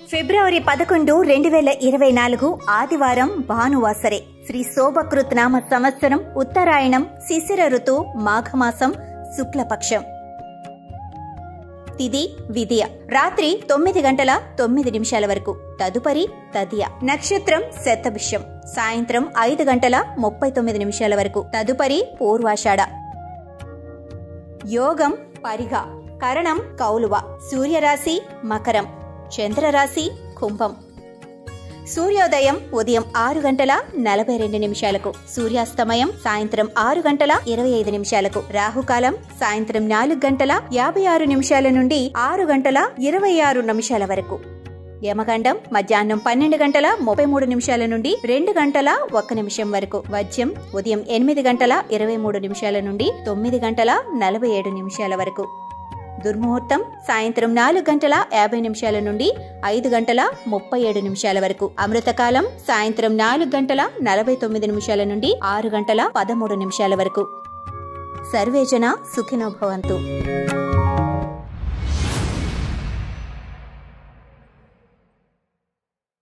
ఫిబ్రవరి 11, 2024 ఆదివారం భానువాసరే. శ్రీ శోభకృత్ నామ సంవత్సరం, ఉత్తరాయణం, శిశిర ఋతు, మాఘమాసం, శుక్లపక్షం. తిథి విదియ. రాత్రి 9:09 వరకు. తదుపరి తదియ. నక్షత్రం శతభిషం. సాయంత్రం 5:39 వరకు. తదుపరి పూర్వాషాఢ. యోగం పరిగ. కరణం కౌలువ. సూర్యరాశి మకరం. చంద్రరాశి కుంభం. సూర్యోదయం ఉదయం 6:42. సూర్యాస్తమయం సాయంత్రం 6:25. రాహుకాలం సాయంత్రం 4:56 నుండి 6:26 వరకు. యమగండం మధ్యాహ్నం 12:33 నుండి 2:01 వరకు. వజ్యం ఉదయం 8:23 నుండి 9:47 వరకు. దుర్ముహూర్తం సాయంత్రం 4:50 నుండి 5:37 వరకు. అమృతకాలం సాయంత్రం 4:49 నుండి 6:13 వరకు. సర్వేజన సుఖినో భవంతు.